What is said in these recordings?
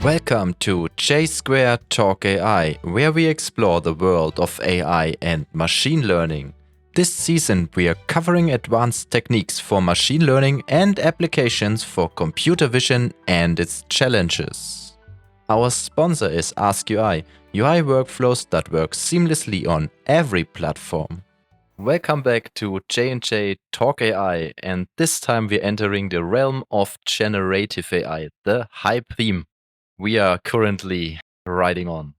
Welcome to J Square Talk AI, where we explore the world of AI and machine learning. This season, we are covering advanced techniques for machine learning and applications for computer vision and its challenges. Our sponsor is AskUI, UI workflows that work seamlessly on every platform. Welcome back to J&J Talk AI, and this time we're entering the realm of generative AI, the hype theme we are currently riding on.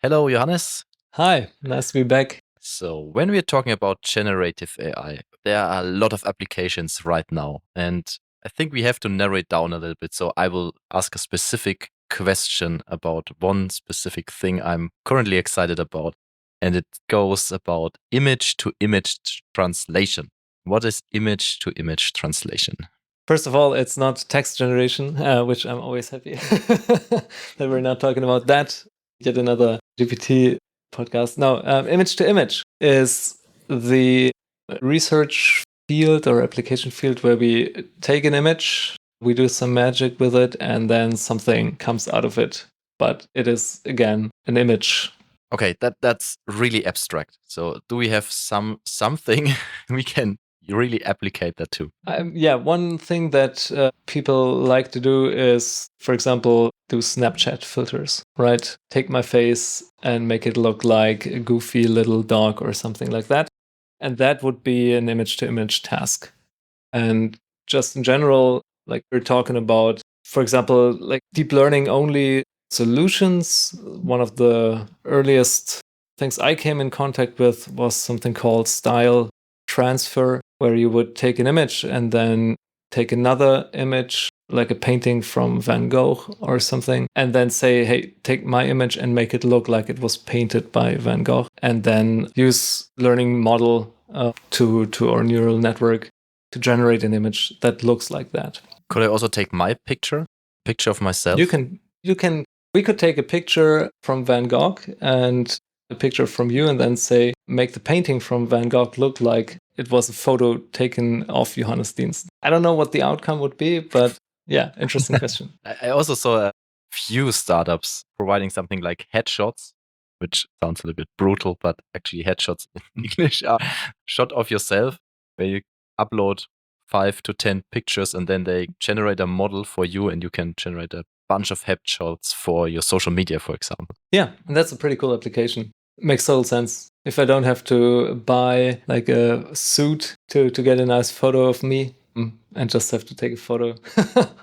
Hello, Johannes. Hi, nice to be back. So, when we're talking about generative AI, there are a lot of applications right now, and I think we have to narrow it down a little bit. So, I will ask a specific question about one specific thing I'm currently excited about, and it goes about image to image translation. What is image to image translation? First of all, it's not text generation, which I'm always happy that we're not talking about that. Yet another GPT podcast. No, image to image is the research field or application field where we take an image, we do some magic with it, and then something comes out of it. But it is, again, an image. Okay, that's really abstract. So do we have something we can really applicate that to? Yeah, one thing that people like to do is, for example, do Snapchat filters, right? Take my face and make it look like a goofy little dog or something like that. And that would be an image to image task. And just in general, like we're talking about, for example, like deep learning only solutions. One of the earliest things I came in contact with was something called style transfer, where you would take an image and then take another image, like a painting from Van Gogh or something, and then say, hey, take my image and make it look like it was painted by Van Gogh, and then use learning model to our neural network to generate an image that looks like that. Could I also take my picture of myself? You can. We could take a picture from Van Gogh and a picture from you, and then say, make the painting from Van Gogh look like it was a photo taken of Johannes Dienst. I don't know what the outcome would be, but yeah, interesting question. I also saw a few startups providing something like headshots, which sounds a little bit brutal, but actually headshots in English are shot of yourself where you upload 5 to 10 pictures and then they generate a model for you and you can generate a bunch of headshots for your social media, for example. Yeah, and that's a pretty cool application. Makes total sense. If I don't have to buy like a suit to get a nice photo of me, and just have to take a photo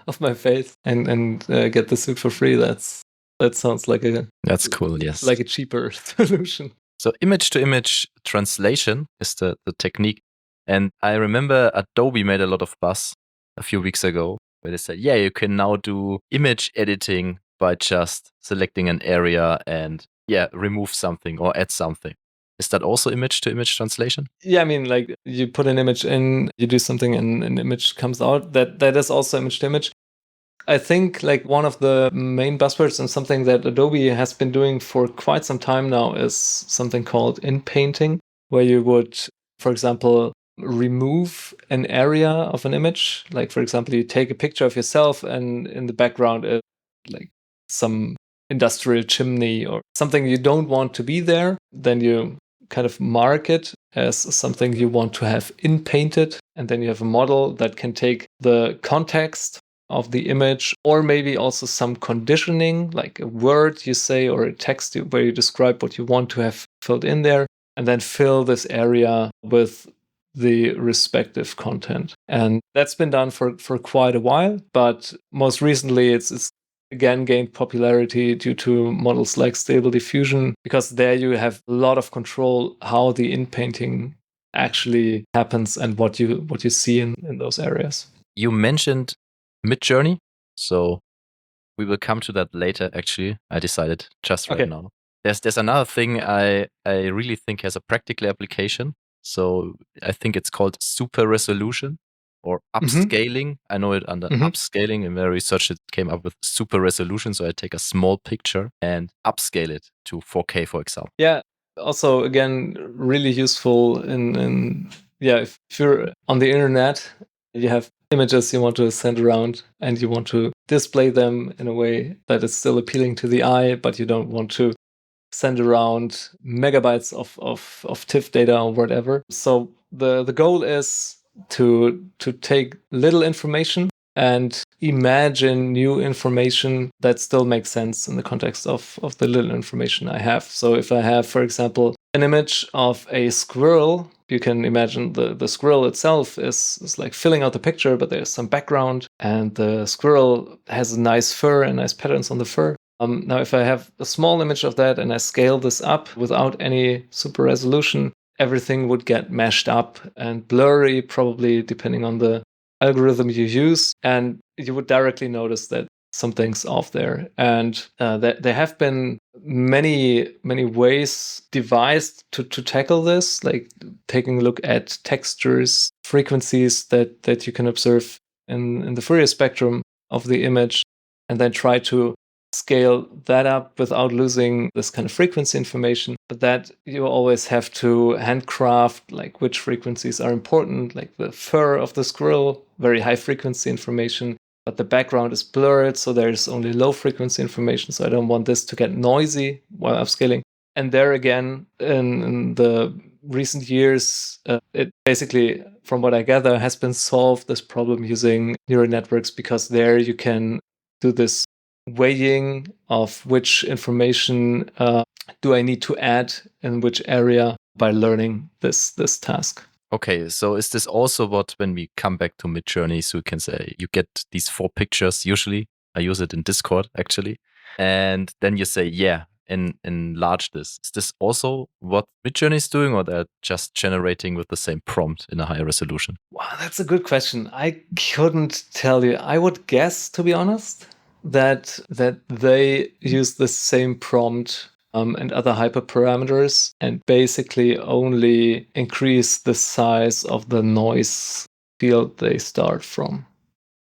of my face and get the suit for free, that sounds like that's cool. Yes, like a cheaper solution. So image to image translation is the technique. And I remember Adobe made a lot of buzz a few weeks ago where they said, yeah, you can now do image editing by just selecting an area and remove something or add something. Is that also image to image translation? Yeah, I mean, like you put an image in, you do something and an image comes out. That is also image to image. I think like one of the main buzzwords and something that Adobe has been doing for quite some time now is something called in-painting, where you would, for example, remove an area of an image. Like, for example, you take a picture of yourself and in the background is like some industrial chimney or something you don't want to be there. Then you kind of mark it as something you want to have in-painted. And then you have a model that can take the context of the image, or maybe also some conditioning, like a word you say or a text where you describe what you want to have filled in there, and then fill this area with the respective content. And that's been done for quite a while, but most recently it's again gained popularity due to models like Stable Diffusion, because there you have a lot of control how the in-painting actually happens and what you see in those areas. You mentioned Midjourney, so we will come to that later. Actually, I decided just right now. There's another thing I really think has a practical application. So I think it's called super resolution or upscaling. I know it under upscaling. In my research, it came up with super resolution. So I take a small picture and upscale it to 4K, for example. Yeah. Also, again, really useful in if you're on the internet You have images you want to send around and you want to display them in a way that is still appealing to the eye, but you don't want to send around megabytes of TIFF data or whatever. So the goal is to take little information and imagine new information that still makes sense in the context of the little information I have. So if I have, for example, an image of a squirrel, you can imagine the squirrel itself is like filling out the picture, but there's some background and the squirrel has nice fur and nice patterns on the fur. Now, if I have a small image of that and I scale this up without any super resolution, everything would get mashed up and blurry, probably depending on the algorithm you use. And you would directly notice that something's off there. And there have been many ways devised to tackle this, like taking a look at textures, frequencies that you can observe in the Fourier spectrum of the image, and then try to scale that up without losing this kind of frequency information. But that you always have to handcraft like which frequencies are important, like the fur of the squirrel, very high frequency information, but the background is blurred, so there's only low frequency information. So I don't want this to get noisy while upscaling. And there again, in the recent years, it basically, from what I gather, has been solved, this problem, using neural networks, because there you can do this weighing of which information do I need to add in which area by learning this task. Okay, so is this also what, when we come back to Midjourney, so we can say you get these 4 pictures usually? I use it in Discord actually. And then you say, yeah, enlarge this. Is this also what Midjourney is doing, or they're just generating with the same prompt in a higher resolution? Wow, that's a good question. I couldn't tell you. I would guess, to be honest, that they use the same prompt and other hyperparameters, and basically only increase the size of the noise field they start from.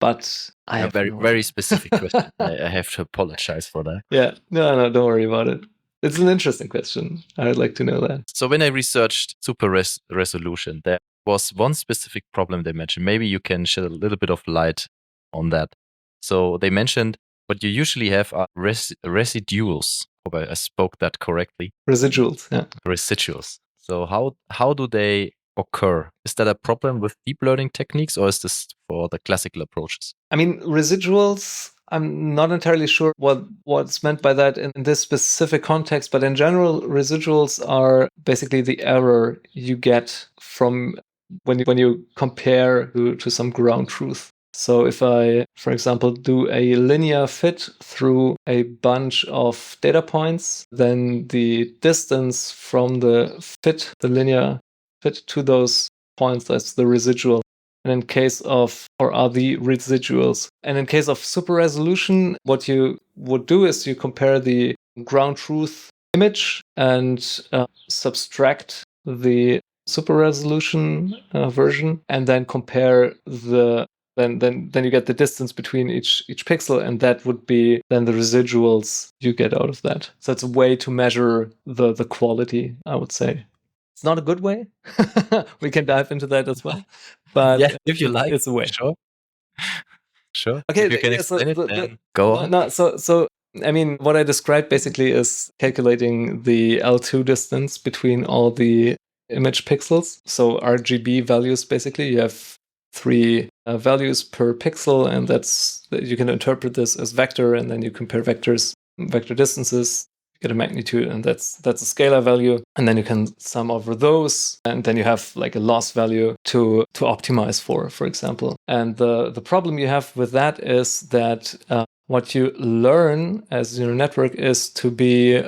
But I have very, no very idea. specific question. I have to apologize for that. Yeah, no, don't worry about it. It's an interesting question. I would like to know that. So when I researched super resolution, there was one specific problem they mentioned. Maybe you can shed a little bit of light on that. So they mentioned what you usually have are residuals. Hope I spoke that correctly. Residuals, yeah. Residuals. So how do they occur? Is that a problem with deep learning techniques, or is this for the classical approaches? I mean, residuals, I'm not entirely sure what's meant by that in this specific context, but in general, residuals are basically the error you get from when you compare to some ground truth. So if I, for example, do a linear fit through a bunch of data points, then the distance from the linear fit to those points, that's the residual. And in case of, or are the residuals. And in case of super resolution, what you would do is you compare the ground truth image and subtract the super resolution version, and then compare then you get the distance between each pixel, and that would be then the residuals you get out of that. So it's a way to measure the quality, I would say. It's not a good way. We can dive into that as well. But yeah, if you like, it's a way. Sure. Sure. Okay, If you can explain it, then go on. No, so I mean, what I described basically is calculating the L2 distance between all the image pixels. So RGB values, basically, you have 3 values per pixel, and you can interpret this as vector, and then you compare vector distances, get a magnitude, and that's a scalar value, and then you can sum over those, and then you have like a loss value to optimize for example. And the problem you have with that is that what you learn as neural network is to be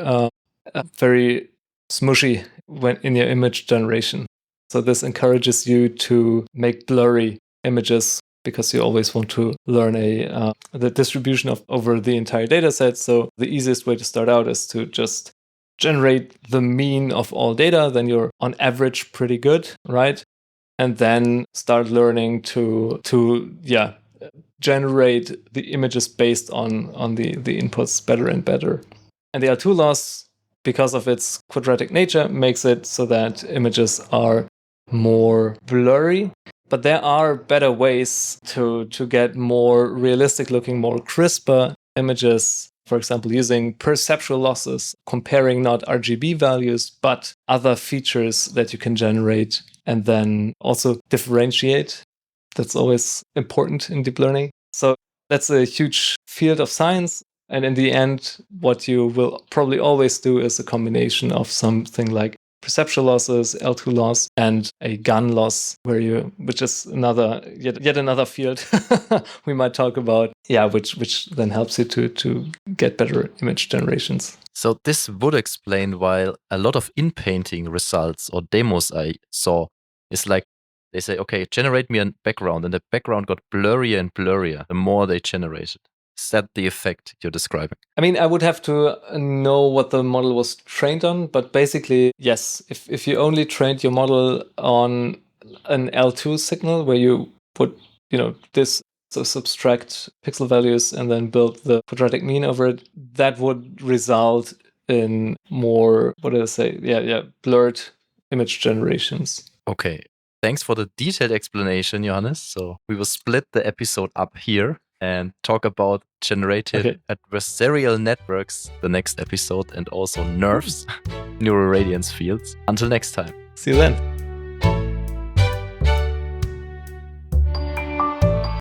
very smushy when in your image generation. So this encourages you to make blurry images, because you always want to learn the distribution over the entire data set. So the easiest way to start out is to just generate the mean of all data. Then you're on average pretty good, right? And then start learning to generate the images based on the inputs better and better. And the L2 loss, because of its quadratic nature, makes it so that images are more blurry. But there are better ways to get more realistic looking, more crisper images. For example, using perceptual losses, comparing not RGB values, but other features that you can generate and then also differentiate. That's always important in deep learning. So that's a huge field of science. And in the end, what you will probably always do is a combination of something like perceptual losses, L2 loss, and a gun loss, which is yet another field we might talk about. Yeah, which then helps you to get better image generations. So this would explain why a lot of in-painting results or demos I saw is like they say, okay, generate me a background, and the background got blurrier and blurrier the more they generated. Is that the effect you're describing? I mean, I would have to know what the model was trained on, but basically, yes. If you only trained your model on an L2 signal where you put, this so subtract pixel values and then build the quadratic mean over it, that would result in more, what did I say? Yeah, blurred image generations. Okay. Thanks for the detailed explanation, Johannes. So we will split the episode up here and talk about generative adversarial networks the next episode, and also nerves, neural radiance fields. Until next time. See you then.